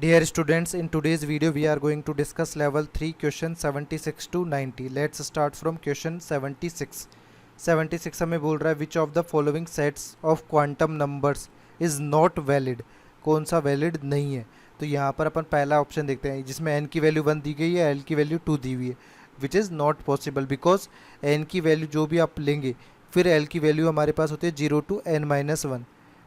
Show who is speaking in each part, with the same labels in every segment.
Speaker 1: Dear students, in today's video we are going to discuss level 3 question 76 to 90. Let's start from question 76. 76 हमें बोल रहा है which of the following sets of quantum numbers is not valid. कौन सा valid नहीं है? तो यहाँ पर अपन पहला ऑप्शन देखते हैं जिसमें n की वैल्यू 1 दी गई है, l की वैल्यू 2 दी हुई है, which is not possible because n की वैल्यू जो भी आप लेंगे फिर l की वैल्यू हमारे पास होती है 0 to n-1.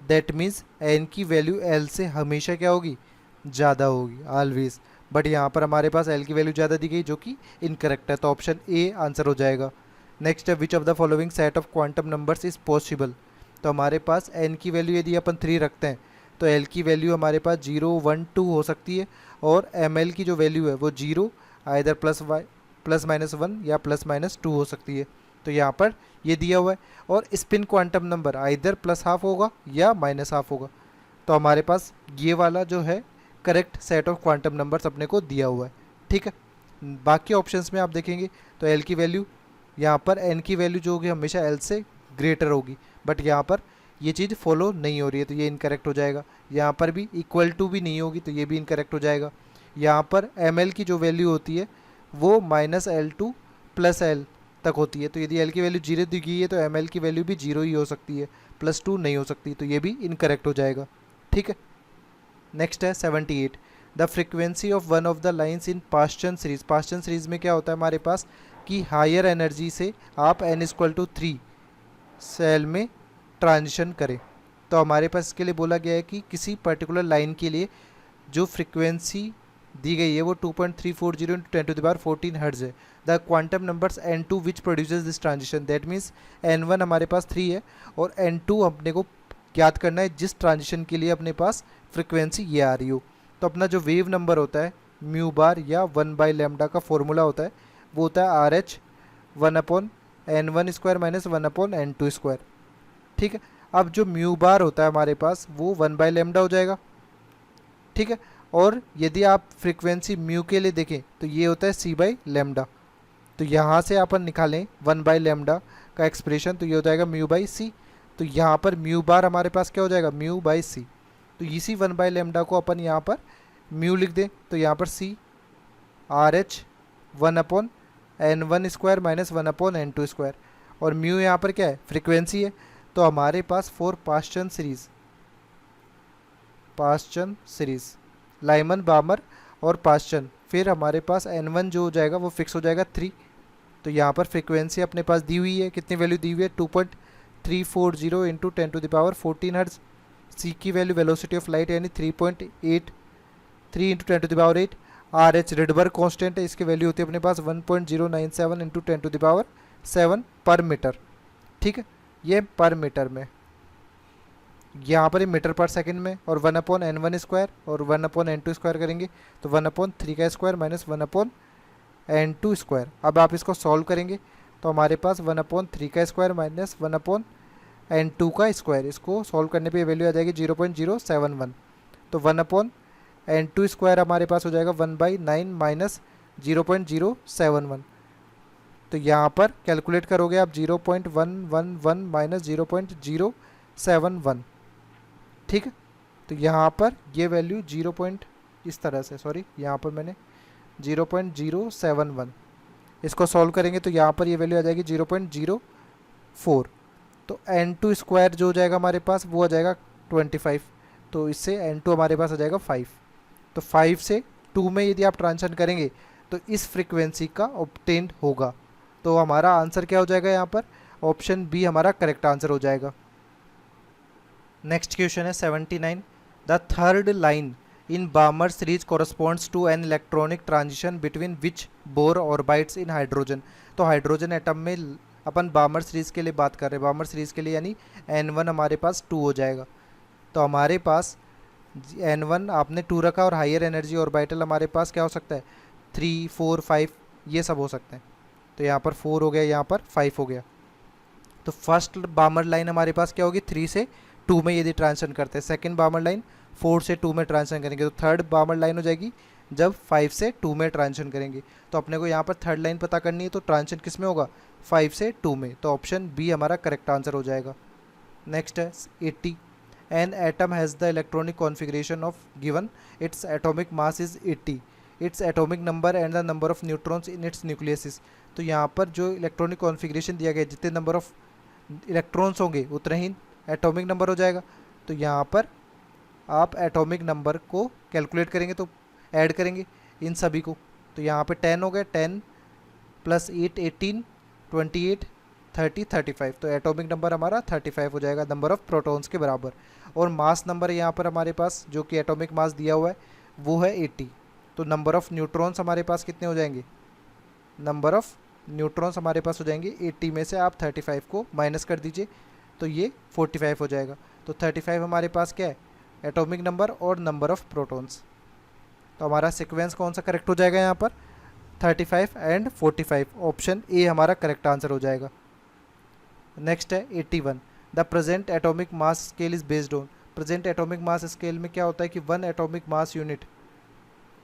Speaker 1: That means n की वैल्यू l से हमेशा क्या होगी? ज़्यादा होगी ऑलवेज. बट यहाँ पर हमारे पास l की वैल्यू ज़्यादा दी गई जो कि इनकरेक्ट है, तो ऑप्शन ए आंसर हो जाएगा. नेक्स्ट है which of the following set of quantum numbers is possible. तो हमारे पास n की वैल्यू यदि अपन 3 रखते हैं तो l की वैल्यू हमारे पास 0, 1, 2 हो सकती है और ml की जो वैल्यू है वो 0 आइदर +-1 या +-2 हो सकती है. तो यहाँ पर ये दिया हुआ है और स्पिन क्वांटम नंबर आइदर +½ होगा या -½ होगा. तो हमारे पास ये वाला जो है correct set of quantum numbers अपने को दिया हुआ है. ठीक है, बाकी ऑप्शंस में आप देखेंगे तो l की वैल्यू यहाँ पर n की वैल्यू जो होगी हमेशा l से ग्रेटर होगी, बट यहाँ पर ये चीज़ फॉलो नहीं हो रही है तो ये इनकरेक्ट हो जाएगा. यहाँ पर भी इक्वल टू भी नहीं होगी तो ये भी इनकरेक्ट हो जाएगा. यहाँ पर ml की जो वैल्यू होती है वो -L2 +L तक होती है, तो यदि l की वैल्यू 0 दी गई है तो ml की वैल्यू भी 0 ही हो सकती है, +2 नहीं हो सकती, तो ये भी इनकरेक्ट हो जाएगा. ठीक है, नेक्स्ट है 78. The frequency of one of the lines in Paschen series. Paschen series में क्या होता है हमारे पास कि हायर एनर्जी से आप n=3 सेल में ट्रांजिशन करें. तो हमारे पास इसके लिए बोला गया है कि किसी पर्टिकुलर लाइन के लिए जो फ्रिक्वेंसी दी गई है वो 2.340 × 10⁻14 हर्ट्ज है. The quantum numbers n2 which produces this transition. That means n1 हमारे पास 3 है और n2 अपने को याद करना है जिस ट्रांजिशन के लिए अपने पास फ्रिक्वेंसी ये आ रही हो. तो अपना जो वेव नंबर होता है म्यू बार या 1/λ का फॉर्मूला होता है वो होता है RH 1/n1² - 1/n2². ठीक है, अब जो म्यू बार होता है हमारे पास वो 1/λ हो जाएगा. ठीक है, और यदि आप फ्रीक्वेंसी म्यू के लिए देखें तो ये होता है c/λ. तो यहाँ से अपन निकालें 1/λ का एक्सप्रेशन तो ये हो जाएगा μ/c. तो यहाँ पर म्यू बार हमारे पास क्या हो जाएगा μ/c. तो इसी 1/λ को अपन यहाँ पर म्यू लिख दें तो यहाँ पर c RH 1/n1² - 1/n2². और म्यू यहाँ पर क्या है? फ्रीक्वेंसी है. तो हमारे पास फॉर पास्चन सीरीज लाइमन बामर और पास्चन फिर हमारे पास n1 जो हो जाएगा वो फिक्स हो जाएगा 3. तो यहाँ पर फ्रीक्वेंसी अपने पास दी हुई है, कितनी वैल्यू दी हुई है 2.340 × 10⁻14 हर्ट्ज. सी की वैल्यू वेलोसिटी ऑफ लाइट यानी 3.83 × 10⁸. RH रिडबर्ग कांस्टेंट है, इसकी वैल्यू होती है अपने पास 1.097 × 10⁷ पर मीटर. ठीक है, ये पर मीटर में, यहाँ पर ये मीटर पर सेकंड में, और 1/n1² और 1/n2² करेंगे तो 1/3² - 1/n2². अब आप इसको सॉल्व करेंगे तो हमारे पास 1/3² - 1/n2². इसको सॉल्व करने पे वैल्यू आ जाएगी 0.071. तो 1/n2² हमारे पास हो जाएगा 1/9 - 0.071. तो यहाँ पर कैलकुलेट करोगे आप 0.111 - 0.071. ठीक है, तो यहाँ पर ये वैल्यू इस तरह से, सॉरी यहाँ पर मैंने 0.071. इसको सॉल्व करेंगे तो यहाँ पर ये वैल्यू आ जाएगी 0.04. तो n2² जो हो जाएगा हमारे पास वो आ जाएगा 25. तो इससे n2 हमारे पास आ जाएगा 5. तो 5 से 2 में यदि आप ट्रांजिशन करेंगे तो इस फ्रीक्वेंसी का ऑब्टेन्ड होगा. तो हमारा आंसर क्या हो जाएगा यहाँ पर? ऑप्शन बी हमारा करेक्ट आंसर हो जाएगा. नेक्स्ट क्वेश्चन है 79. The third line in Balmer series corresponds to an electronic transition between which Bohr orbits in hydrogen. तो हाइड्रोजन एटम में अपन बामर सीरीज़ के लिए बात कर रहे हैं. बामर सीरीज़ के लिए यानी n1 हमारे पास 2 हो जाएगा. तो हमारे पास n1 आपने 2 रखा और हायर एनर्जी ऑर्बिटल हमारे पास क्या हो सकता है 3, 4, 5 ये सब हो सकते हैं. तो यहाँ पर 4 हो गया, यहाँ पर 5 हो गया. तो फर्स्ट बामर लाइन हमारे पास क्या होगी 3 से 2 में यदि ट्रांजिशन करते हैं. सेकंड बामर लाइन 4 से 2 में ट्रांजिशन करेंगे. तो थर्ड बामर लाइन हो जाएगी जब 5 से 2 में ट्रांजिशन करेंगे. तो अपने को यहाँ पर थर्ड लाइन पता करनी है तो ट्रांजिशन किस में होगा 5 से 2 में. तो ऑप्शन बी हमारा करेक्ट आंसर हो जाएगा. नेक्स्ट है 80. An atom has the electronic configuration of given its atomic mass is 80, its atomic number and the number of neutrons in its nucleus is. तो यहाँ पर जो इलेक्ट्रॉनिक कॉन्फिगरेशन दिया गया, जितने नंबर ऑफ इलेक्ट्रॉन्स होंगे उतना ही एटॉमिक नंबर हो जाएगा। तो यहाँ पर आप एटॉमिक नंबर को कैलकुलेट करेंगे तो ऐड करेंगे इन सभी को। तो यहाँ पे 10 हो गए, 10 + 8 18, 28 30 35। तो एटॉमिक नंबर हमारा 35 हो जाएगा, नंबर ऑफ प्रोटॉन्स के बराबर। और मास नंबर यहाँ पर हमारे पास जो कि एटॉमिक मास दिया हुआ है वो है 80। तो नंबर ऑफ़ न्यूट्रॉन्स हमारे पास कितने हो जाएंगे, नंबर ऑफ़ न्यूट्रॉन्स हमारे पास हो जाएंगे 80 में से आप 35 को माइनस कर दीजिए तो ये 45 हो जाएगा। तो 35 हमारे पास क्या है, एटॉमिक नंबर और नंबर ऑफ़ प्रोटॉन्स। तो हमारा सीक्वेंस कौन सा करेक्ट हो जाएगा यहाँ पर, 35 एंड 45, ऑप्शन ए हमारा करेक्ट आंसर हो जाएगा। नेक्स्ट है 81, the present atomic mass scale is based on. Present atomic mass scale में क्या होता है कि 1 एटॉमिक मास यूनिट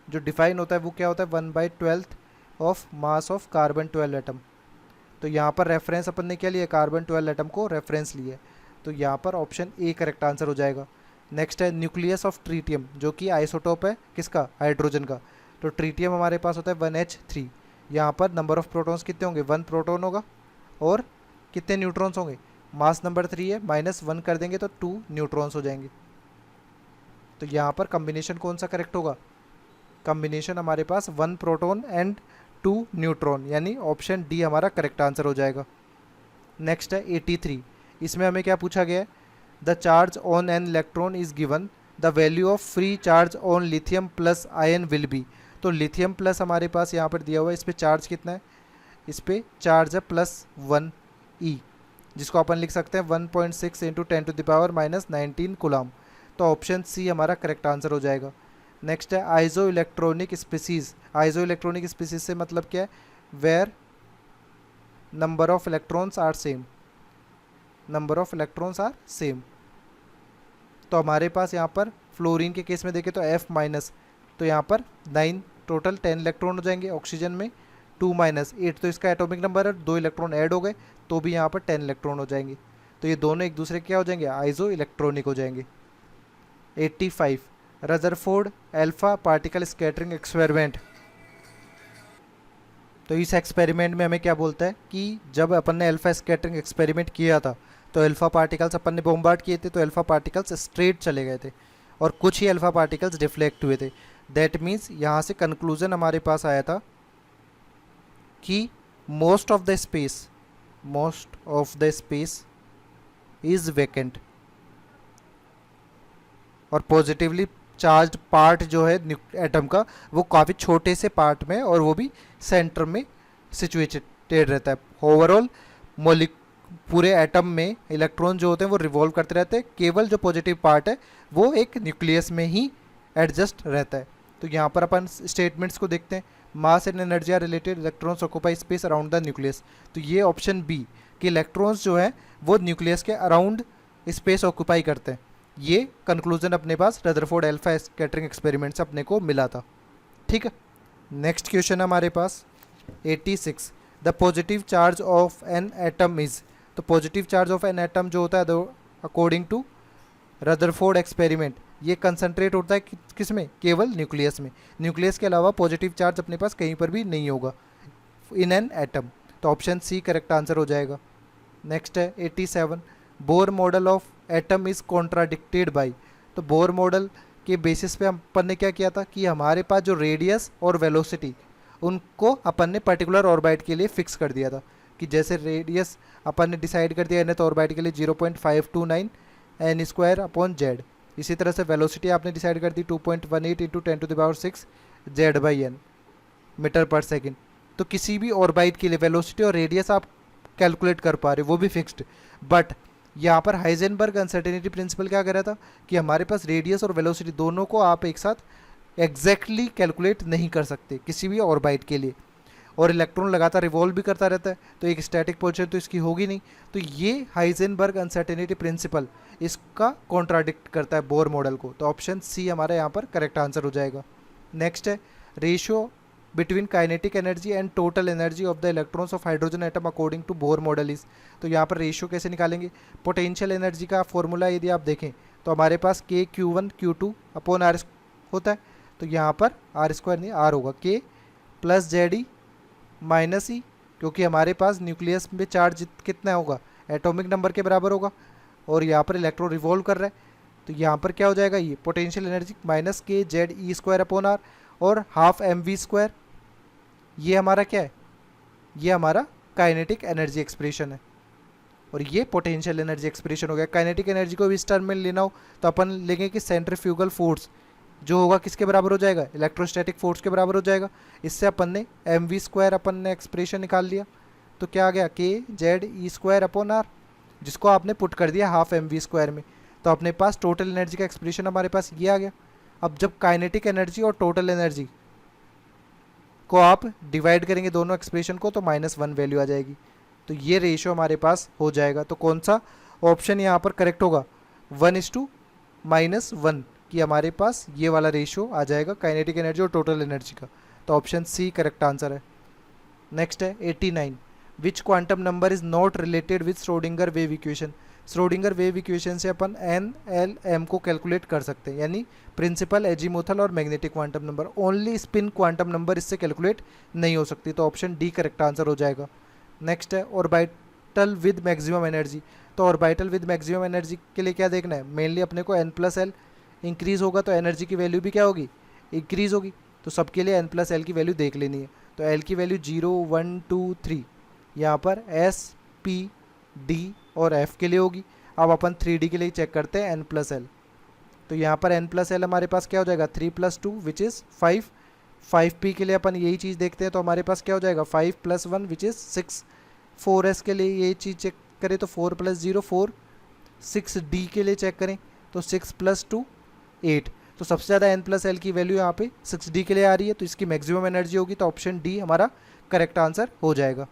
Speaker 1: जो डिफाइन होता है वो क्या होता है, 1/12 of mass of carbon 12 atom. तो यहाँ पर रेफरेंस अपन ने क्या लिया, कार्बन 12 एटम को रेफरेंस लिया। तो यहाँ पर ऑप्शन ए करेक्ट आंसर हो जाएगा। नेक्स्ट है न्यूक्लियस ऑफ ट्रीटियम, जो कि आइसोटोप है किसका, हाइड्रोजन का। तो ट्रीटियम हमारे पास होता है 1H3। यहाँ पर नंबर ऑफ प्रोटॉन्स कितने होंगे, 1 प्रोटॉन होगा और कितने न्यूट्रॉन्स होंगे, मास नंबर 3 है, -1 कर देंगे तो 2 न्यूट्रॉन्स हो जाएंगे। तो यहाँ पर कम्बिनेशन कौन सा करेक्ट होगा, कम्बिनेशन हमारे पास 1 प्रोटॉन एंड 2 न्यूट्रॉन, यानी ऑप्शन डी हमारा करेक्ट आंसर हो जाएगा। नेक्स्ट है 83, इसमें हमें क्या पूछा गया है, the charge on an electron is given, the value of free charge on lithium plus ion will be. तो लिथियम प्लस हमारे पास यहाँ पर दिया हुआ है, इस पर चार्ज कितना है, इस पर चार्ज है +1 ई, जिसको अपन लिख सकते हैं 1.6 × 10⁻⁻19 कूलम। तो ऑप्शन सी हमारा करेक्ट आंसर हो जाएगा। नेक्स्ट है iso electronic species. Iso electronic species से मतलब क्या है, where number of electrons are same, number of electrons are same. तो हमारे पास यहाँ पर फ्लोरीन के केस में देखें तो F-, तो यहाँ पर 9 टोटल 10 इलेक्ट्रॉन हो जाएंगे, ऑक्सीजन में 2 - 8, तो इसका एटॉमिक नंबर है, 2 इलेक्ट्रॉन ऐड हो गए तो भी यहाँ पर 10 इलेक्ट्रॉन हो जाएंगे। तो ये दोनों एक दूसरे क्या हो जाएंगे, आइजो इलेक्ट्रॉनिक हो जाएंगे। 85, Rutherford alpha particle scattering experiment. तो इस एक्सपेरिमेंट में हमें क्या बोलता है कि जब अपन ने अल्फा स्कैटरिंग एक्सपेरिमेंट किया था तो अल्फा पार्टिकल्स अपन ने बॉम्बार्ड किए थे, तो अल्फा पार्टिकल्स स्ट्रेट चले गए थे और कुछ ही अल्फा पार्टिकल्स डिफ्लेक्ट हुए थे। दैट मीन्स यहाँ से कंक्लूजन हमारे पास आया था कि most of the space is vacant, और पॉजिटिवली चार्ज पार्ट जो है एटम का वो काफ़ी छोटे से पार्ट में, और वो भी सेंटर में सिचुएटेड रहता है। ओवरऑल पूरे एटम में इलेक्ट्रॉन जो होते हैं वो रिवॉल्व करते रहते हैं, केवल जो पॉजिटिव पार्ट है वो एक न्यूक्लियस में ही एडजस्ट रहता है। तो यहाँ पर अपन स्टेटमेंट्स को देखते हैं, mass and energy are related, electrons occupy space around the nucleus. तो ये ऑप्शन बी कि इलेक्ट्रॉन्स जो है वो न्यूक्लियस के अराउंड स्पेस ऑक्यूपाई करते हैं। ये कंक्लूजन अपने पास रदरफोर्ड अल्फा स्कैटरिंग एक्सपेरिमेंट से अपने को मिला था। ठीक है, नेक्स्ट क्वेश्चन हमारे पास 86, the positive charge of an atom is. तो positive charge of an atom जो होता है अकॉर्डिंग टू रदरफोर्ड एक्सपेरिमेंट, ये कंसंट्रेट होता है किस में, केवल न्यूक्लियस में। न्यूक्लियस के अलावा पॉजिटिव चार्ज अपने पास कहीं पर भी नहीं होगा इन एन एटम। तो ऑप्शन सी करेक्ट आंसर हो जाएगा। नेक्स्ट है 87, Bohr model of atom is contradicted by. तो बोर मॉडल के बेसिस पे अपन ने क्या किया था कि हमारे पास जो रेडियस और वेलोसिटी उनको अपन ने पर्टिकुलर ऑर्बिट के लिए फिक्स कर दिया था, कि जैसे रेडियस अपन ने डिसाइड कर दिया nth ऑर्बिट के लिए 0.529 n²/z। इसी तरह से वेलोसिटी आपने डिसाइड कर दी 2.18 × 10⁻⁶ z/n मीटर पर सेकेंड। तो किसी भी ऑर्बिट के लिए वेलोसिटी और रेडियस आप कैलकुलेट कर पा रहे हो, वो भी फिक्स्ड। बट यहाँ पर हाइजेनबर्ग अनसर्टेनिटी प्रिंसिपल क्या कर रहा था कि हमारे पास रेडियस और वेलोसिटी दोनों को आप एक साथ एग्जैक्टली कैलकुलेट नहीं कर सकते किसी भी ऑर्बिट के लिए, और इलेक्ट्रॉन लगातार रिवॉल्व भी करता रहता है, तो एक स्टैटिक पोजीशन तो इसकी होगी नहीं। तो ये हाइजेनबर्ग अनसर्टेनिटी प्रिंसिपल इसका कॉन्ट्राडिक्ट करता है बोर मॉडल को। तो ऑप्शन सी हमारा यहाँ पर करेक्ट आंसर हो जाएगा। नेक्स्ट है ratio between kinetic energy and total energy of the electrons of hydrogen atom according to Bohr model is. तो यहाँ पर रेशियो कैसे निकालेंगे, पोटेंशियल एनर्जी का फॉर्मूला यदि आप देखें तो हमारे पास के Q1 Q2 अपॉन आर होता है, तो यहाँ पर आर स्क्वायर नहीं आर होगा, के प्लस जेड ई माइनस ई, क्योंकि हमारे पास न्यूक्लियस में चार्ज कितना होगा, एटॉमिक नंबर के बराबर होगा, और यहाँ पर इलेक्ट्रॉन रिवॉल्व कर रहा है, तो यहाँ पर क्या हो जाएगा, ये potential energy minus k z e square upon r और हाफ एम वी स्क्वायर, ये हमारा क्या है, ये हमारा काइनेटिक एनर्जी एक्सप्रेशन है, और ये पोटेंशियल एनर्जी एक्सप्रेशन हो गया। काइनेटिक एनर्जी को भी इस टर्म में लेना हो तो अपन लेंगे कि सेंट्रीफ्यूगल फोर्स जो होगा किसके बराबर हो जाएगा, इलेक्ट्रोस्टैटिक फोर्स के बराबर हो जाएगा। इससे अपन ने एम वी स्क्वायर अपन ने एक्सप्रेशन निकाल लिया, तो क्या आ गया, k z e square upon r, जिसको आपने पुट कर दिया हाफ एम वी स्क्वायर में, तो अपने पास टोटल एनर्जी का एक्सप्रेशन हमारे पास ये आ गया। अब जब काइनेटिक एनर्जी और टोटल एनर्जी को आप डिवाइड करेंगे दोनों एक्सप्रेशन को, तो -1 वैल्यू आ जाएगी, तो ये रेशियो हमारे पास हो जाएगा। तो कौन सा ऑप्शन यहाँ पर करेक्ट होगा, 1:-1 कि हमारे पास ये वाला रेशियो आ जाएगा काइनेटिक एनर्जी और टोटल एनर्जी का, तो ऑप्शन सी करेक्ट आंसर है। नेक्स्ट है 89, which quantum number is not related with Schrodinger wave equation. Schrodinger wave equation से अपन एन एल एम को कैलकुलेट कर सकते हैं, यानी प्रिंसिपल, एजीमुथल और magnetic quantum number, only spin quantum number इससे कैलकुलेट नहीं हो सकती, तो ऑप्शन डी करेक्ट आंसर हो जाएगा। नेक्स्ट है ऑर्बिटल विद मैक्सिमम एनर्जी, तो ऑर्बिटल विद मैक्सिमम एनर्जी के लिए क्या देखना है, मेनली अपने को n+l इंक्रीज होगा तो एनर्जी की वैल्यू भी क्या होगी, इंक्रीज होगी, तो सबके लिए n+l की वैल्यू देख लेनी है। तो l की वैल्यू 0 1 2 3 यहाँ पर s p d और f के लिए होगी। अब अपन 3d के लिए चेक करते हैं n+l, तो यहाँ पर n+l हमारे पास क्या हो जाएगा 3 + 2 विच इज़ 5, 5p के लिए अपन यही चीज़ देखते हैं, तो हमारे पास क्या हो जाएगा 5 + 1 विच इज़ 6, 4s के लिए यही चीज़ चेक करें तो 4 + 0 4, 6d के लिए चेक करें तो 6 + 2 8, तो सबसे ज़्यादा n+l की वैल्यू यहाँ पे 6d के लिए आ रही है, तो इसकी मैक्सिमम एनर्जी होगी, तो ऑप्शन डी हमारा करेक्ट आंसर हो जाएगा।